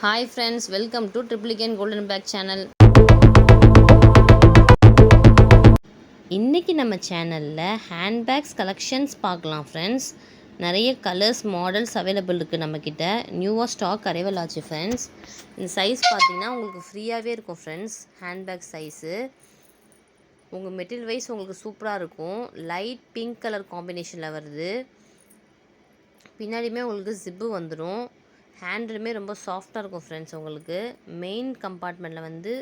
Hi friends, welcome to Triplicane Golden Bag channel. இன்றைக்கி நம்ம சேனலில் ஹேண்ட்பேக்ஸ் கலெக்ஷன்ஸ் பார்க்கலாம் ஃப்ரெண்ட்ஸ். நிறைய கலர்ஸ் மாடல்ஸ் அவைலபிள் இருக்குது நம்மக்கிட்ட. நியூவாக ஸ்டாக் அரைவல் ஆச்சு ஃப்ரெண்ட்ஸ். இந்த சைஸ் பார்த்திங்கன்னா உங்களுக்கு ஃப்ரீயாகவே இருக்கும் ஃப்ரெண்ட்ஸ். ஹேண்ட்பேக் சைஸு உங்கள் மெட்டீரியல் வைஸ் உங்களுக்கு சூப்பராக இருக்கும். லைட் பிங்க் கலர் காம்பினேஷனில் வருது. பின்னாடியுமே உங்களுக்கு ஜிப்பு வந்துடும். ஹேண்டிலுமே ரொம்ப சாஃப்டாக இருக்கும் ஃப்ரெண்ட்ஸ். உங்களுக்கு மெயின் கம்பார்ட்மெண்ட்டில் வந்து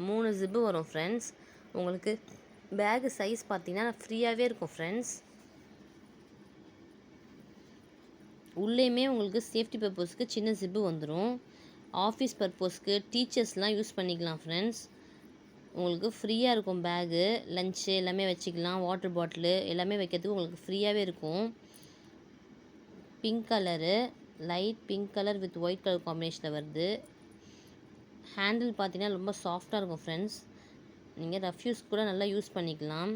3 ஜிப்பு வரும் ஃப்ரெண்ட்ஸ். உங்களுக்கு பேகு சைஸ் பார்த்திங்கன்னா ஃப்ரீயாகவே இருக்கும் ஃப்ரெண்ட்ஸ். உள்ளேயுமே உங்களுக்கு சேஃப்டி பர்பஸ்க்கு சின்ன ஜிப்பு வந்துடும். ஆஃபீஸ் பர்பஸ்க்கு டீச்சர்ஸ்லாம் யூஸ் பண்ணிக்கலாம் ஃப்ரெண்ட்ஸ். உங்களுக்கு ஃப்ரீயாக இருக்கும் பேகு. லஞ்சு எல்லாமே வச்சுக்கலாம். வாட்டர் பாட்டிலு எல்லாமே வைக்கிறதுக்கு உங்களுக்கு ஃப்ரீயாகவே இருக்கும். Pink colour, light pink colour with white colour காம்பினேஷனில் வருது. ஹேண்டில் பார்த்தீங்கன்னா ரொம்ப சாஃப்டாக இருக்கும் ஃப்ரெண்ட்ஸ். நீங்கள் ரஃப் யூஸ் கூட நல்லா யூஸ் பண்ணிக்கலாம்.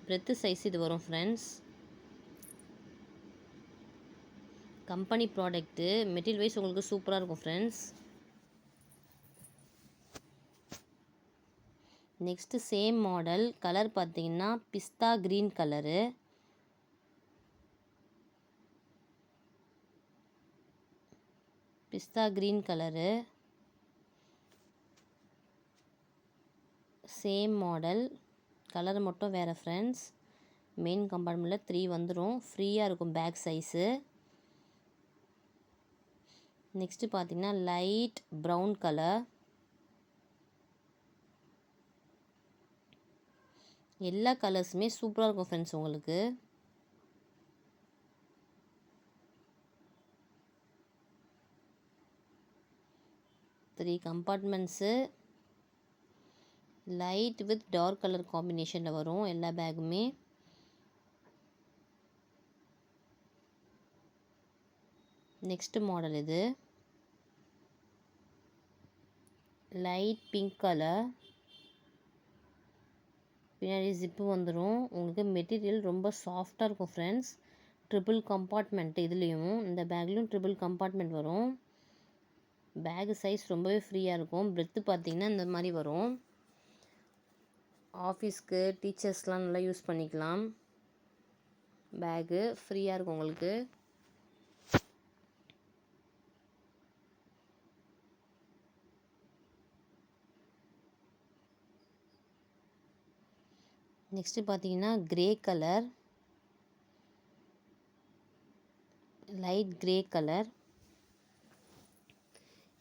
பிரெத்து சைஸ் இது வரும் friends. Company product, material wise உங்களுக்கு சூப்பராக இருக்கும் friends. Next same model colour பார்த்தீங்கன்னா pista green colour. Pista green colour, same model, colour மட்டும் வேறு ஃப்ரெண்ட்ஸ். மெயின் கம்பார்ட்மெண்ட்டில் 3 வந்துடும். ஃப்ரீயாக இருக்கும் பேக் சைஸு. நெக்ஸ்ட்டு பார்த்திங்கன்னா லைட் ப்ரௌன் கலர். எல்லா கலர்ஸுமே சூப்பராக இருக்கும் ஃப்ரெண்ட்ஸ். உங்களுக்கு three compartments light with dark colour காம்பினேஷனில் வரும் எல்லா பேக்குமே. நெக்ஸ்ட்டு மாடல் இது லைட் பிங்க் கலர். பின்னாடி ஜிப்பு வந்துடும். உங்களுக்கு மெட்டீரியல் ரொம்ப சாஃப்டாக இருக்கும் ஃப்ரெண்ட்ஸ். ட்ரிபிள் கம்பார்ட்மெண்ட்டு இதுலேயும், இந்த பேக்லேயும் ட்ரிபிள் கம்பார்ட்மெண்ட் வரும். பேகு சைஸ் ரொம்பவே ஃப்ரீயாக இருக்கும். பிரெத்து பார்த்திங்கன்னா இந்த மாதிரி வரும். ஆஃபீஸ்க்கு டீச்சர்ஸ்லாம் நல்லா யூஸ் பண்ணிக்கலாம். பேகு ஃப்ரீயாக இருக்கும் உங்களுக்கு. நெக்ஸ்ட்டு பார்த்தீங்கன்னா grey colour, light grey colour.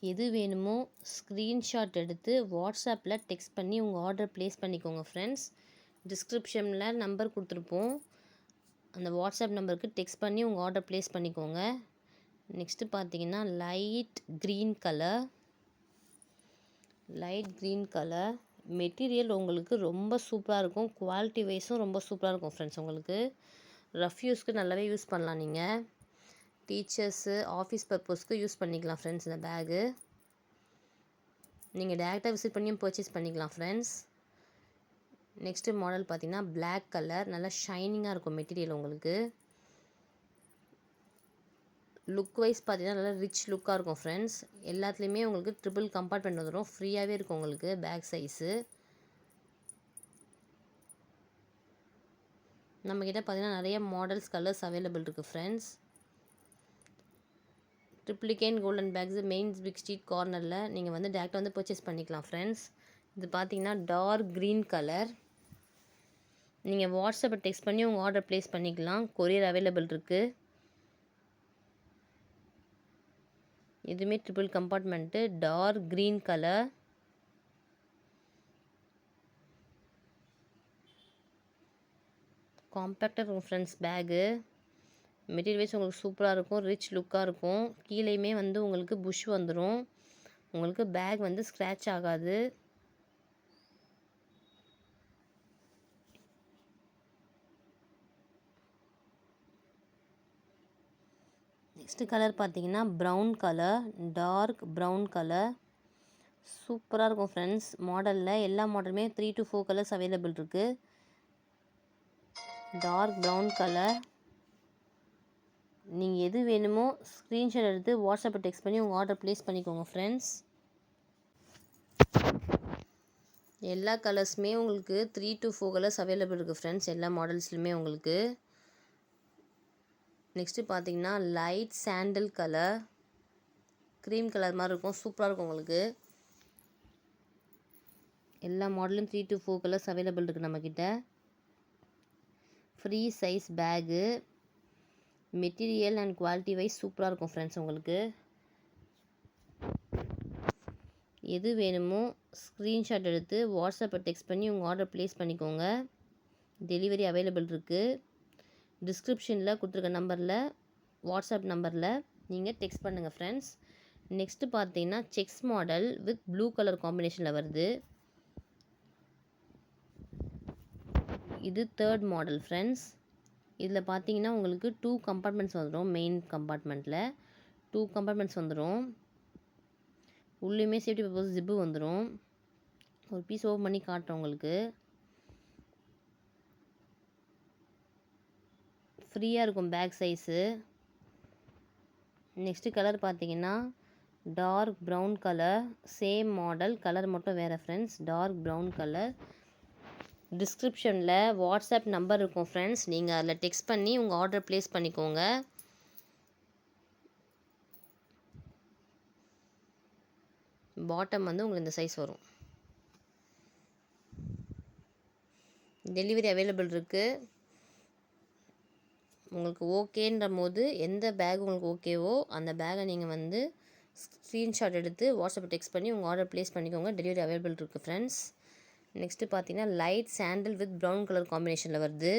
எது வேணுமோ ஸ்க்ரீன்ஷாட் எடுத்து வாட்ஸ்அப்பில் டெக்ஸ்ட் பண்ணி உங்கள் ஆர்டர் ப்ளேஸ் பண்ணிக்கோங்க ஃப்ரெண்ட்ஸ். டிஸ்கிரிப்ஷனில் நம்பர் கொடுத்துருப்போம். அந்த வாட்ஸ்அப் நம்பருக்கு டெக்ஸ்ட் பண்ணி உங்கள் ஆர்டர் ப்ளேஸ் பண்ணிக்கோங்க. நெக்ஸ்ட்டு பார்த்தீங்கன்னா light green colour. Light green colour material உங்களுக்கு ரொம்ப சூப்பராக இருக்கும். குவாலிட்டி வைஸும் ரொம்ப சூப்பராக இருக்கும் ஃப்ரெண்ட்ஸ். உங்களுக்கு ரஃப் யூஸ்க்கு நல்லாவே யூஸ் பண்ணலாம். நீங்கள் டீச்சர்ஸு ஆஃபீஸ் பர்பஸ்க்கு யூஸ் பண்ணிக்கலாம் ஃப்ரெண்ட்ஸ். இந்த பேகு நீங்கள் டேரெக்டாக விசிட் பண்ணியும் பர்ச்சேஸ் பண்ணிக்கலாம் ஃப்ரெண்ட்ஸ். நெக்ஸ்ட்டு மாடல் பார்த்தீங்கன்னா பிளாக் கலர். நல்லா ஷைனிங்காக இருக்கும் மெட்டீரியல். உங்களுக்கு லுக் வைஸ் பார்த்தீங்கன்னா நல்லா ரிச் லுக்காக இருக்கும் ஃப்ரெண்ட்ஸ். எல்லாத்துலேயுமே உங்களுக்கு ட்ரிபிள் கம்பார்ட்மெண்ட் வந்துடும். ஃப்ரீயாகவே இருக்கும் உங்களுக்கு பேக் சைஸு. நம்மக்கிட்ட பார்த்தீங்கன்னா நிறைய மாடல்ஸ் கலர்ஸ் அவைலபிள் இருக்குது friends. Triplicane golden bags main big street கார்னரில் நீங்கள் வந்து டேரெக்டாக வந்து பர்ச்சேஸ் பண்ணிக்கலாம் ஃப்ரெண்ட்ஸ். இது பார்த்தீங்கன்னா டார்க் க்ரீன் கலர். நீங்கள் வாட்ஸ்அப்பை டெக்ஸ்ட் பண்ணி உங்கள் ஆர்டர் ப்ளேஸ் பண்ணிக்கலாம். கொரியர் அவைலபிள் இருக்குது. இதுவுமே triple compartment dark green colour. காம்பேக்டாக இருக்கும் ஃப்ரெண்ட்ஸ் பேகு. மெட்டீரியல் வைஸ் உங்களுக்கு சூப்பராக இருக்கும். ரிச் லுக்காக இருக்கும். கீழேயுமே வந்து உங்களுக்கு புஷ் வந்துடும். உங்களுக்கு பேக் வந்து ஸ்க்ராட்ச் ஆகாது. நெக்ஸ்ட்டு கலர் பார்த்தீங்கன்னா brown colour, dark brown colour. சூப்பராக இருக்கும் ஃப்ரெண்ட்ஸ். மாடலில் எல்லா மாடலுமே 3 to 4 கலர்ஸ் அவைலபிள் இருக்குது. டார்க் ப்ரௌன் கலர், நீங்கள் எது வேணுமோ ஸ்க்ரீன்ஷாட் எடுத்து வாட்ஸ்அப்பில் டெக்ஸ்ட் பண்ணி உங்கள் ஆர்டர் ப்ளேஸ் பண்ணிக்கோங்க ஃப்ரெண்ட்ஸ். எல்லா கலர்ஸுமே உங்களுக்கு 3 to 4 கலர்ஸ் அவைலபிள் இருக்குது ஃப்ரெண்ட்ஸ், எல்லா மாடல்ஸ்லையுமே உங்களுக்கு. நெக்ஸ்ட்டு பார்த்தீங்கன்னா light sandal colour, cream colour மாதிரி இருக்கும், சூப்பராக இருக்கும் உங்களுக்கு. எல்லா மாடலும் 3 to 4 கலர்ஸ் அவைலபிள் இருக்குது நம்மக்கிட்ட. Free size bag, material and quality wise சூப்பராக இருக்கும் ஃப்ரெண்ட்ஸ் உங்களுக்கு. எது வேணுமோ ஸ்க்ரீன்ஷாட் எடுத்து வாட்ஸ்அப்பை டெக்ஸ்ட் பண்ணி உங்கள் ஆர்டர் ப்ளேஸ் பண்ணிக்கோங்க. டெலிவரி அவைலபிள் இருக்குது. டிஸ்கிரிப்ஷனில் கொடுத்துருக்க நம்பரில், வாட்ஸ்அப் நம்பரில் நீங்கள் டெக்ஸ்ட் பண்ணுங்கள் ஃப்ரெண்ட்ஸ். நெக்ஸ்ட்டு பார்த்தீங்கன்னா sex model with blue colour காம்பினேஷனில் வருது. இது 3rd மாடல் ஃப்ரெண்ட்ஸ். இதில் பார்த்தீங்கன்னா உங்களுக்கு 2 கம்பார்ட்மெண்ட்ஸ் வந்துடும். மெயின் கம்பார்ட்மெண்ட்டில் 2 கம்பார்ட்மெண்ட்ஸ் வந்துடும். உள்ளேயுமே சேஃப்டி பர்பஸ் ஜிப்பு வந்துடும். ஒரு பீஸ் ஓப்பன் பண்ணி காட்டுறேன் உங்களுக்கு. ஃப்ரீயாக இருக்கும் பேக் சைஸு. நெக்ஸ்ட்டு கலர் பார்த்தீங்கன்னா dark brown colour, same model, colour மட்டும் வேறு ஃப்ரெண்ட்ஸ். Dark brown colour. டிஸ்கிரிப்ஷனில் வாட்ஸ்அப் நம்பர் இருக்கும் ஃப்ரெண்ட்ஸ், நீங்கள் அதில் டெக்ஸ்ட் பண்ணி உங்கள் ஆர்டர் ப்ளேஸ் பண்ணிக்கோங்க. பாட்டம் வந்து உங்களுக்கு இந்த சைஸ் வரும். டெலிவரி அவைலபிள் இருக்குது. உங்களுக்கு ஓகேன்ற போது எந்த பேக் உங்களுக்கு ஓகேவோ அந்த பேக்கை நீங்கள் வந்து ஸ்க்ரீன்ஷாட் எடுத்து வாட்ஸ்அப்பில் டெக்ஸ்ட் பண்ணி உங்கள் ஆர்டர் ப்ளேஸ் பண்ணிக்கோங்க. டெலிவரி அவைலபிள் இருக்குது ஃப்ரெண்ட்ஸ். நெக்ஸ்ட்டு பார்த்தீங்கன்னா light sandal with brown colour காம்பினேஷனில் வருது.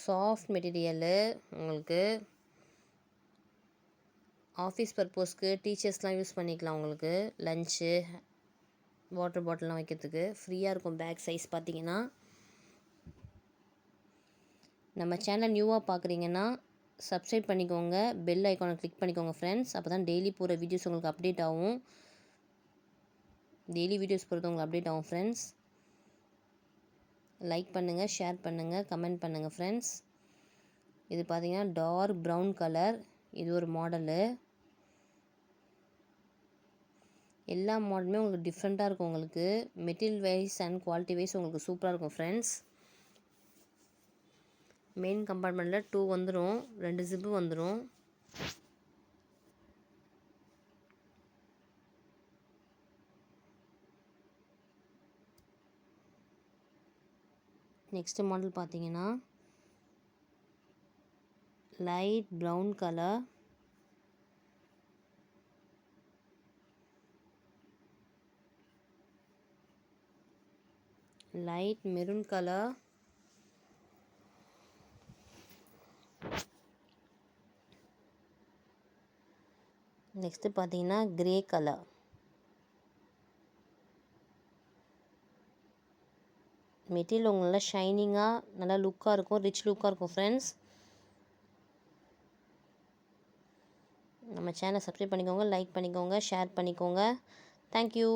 சாஃப்ட் மெட்டீரியலு, உங்களுக்கு ஆஃபீஸ் பர்பஸ்க்கு டீச்சர்ஸ்லாம் யூஸ் பண்ணிக்கலாம். உங்களுக்கு லஞ்சு, வாட்டர் பாட்டில்லாம் வைக்கிறதுக்கு ஃப்ரீயாக இருக்கும். பேக் சைஸ் பார்த்தீங்கன்னா, நம்ம சேனல் நியூவாக பார்க்குறீங்கன்னா சப்ஸ்கிரைப் பண்ணிக்கோங்க, பெல் ஐக்கானை கிளிக் பண்ணிக்கோங்க ஃப்ரெண்ட்ஸ். அப்போ தான் டெய்லி போகிற வீடியோஸ் உங்களுக்கு அப்டேட் ஆகும். டெய்லி வீடியோஸ் போகிறது உங்களுக்கு அப்டேட் ஆகும் ஃப்ரெண்ட்ஸ். லைக் பண்ணுங்கள், ஷேர் பண்ணுங்கள், கமெண்ட் பண்ணுங்கள் ஃப்ரெண்ட்ஸ். இது பார்த்தீங்கன்னா டார்க் ப்ரௌன் கலர், இது ஒரு மாடலு. எல்லா மாடலுமே உங்களுக்கு டிஃப்ரெண்ட்டாக இருக்கும். உங்களுக்கு material wise and quality wise உங்களுக்கு சூப்பராக இருக்கும் ஃப்ரெண்ட்ஸ். மெயின் கம்பார்ட்மெண்ட்டில் 2 வந்துடும், 2 ஜிப்பு வந்துடும். நெக்ஸ்ட் மாடல் பார்த்தீங்கன்னா light brown colour, light maroon colour, next பார்த்தீங்கன்னா கிரே கலர். மெட்டீரியல் உங்களுக்கு நல்லா ஷைனிங்காக நல்லா லுக்காக இருக்கும், ரிச் லுக்காக இருக்கும் ஃப்ரெண்ட்ஸ். நம்ம சேனலை சப்ஸ்கிரைப் பண்ணிக்கோங்க, லைக் பண்ணிக்கோங்க, ஷேர் பண்ணிக்கோங்க. தேங்க்யூ.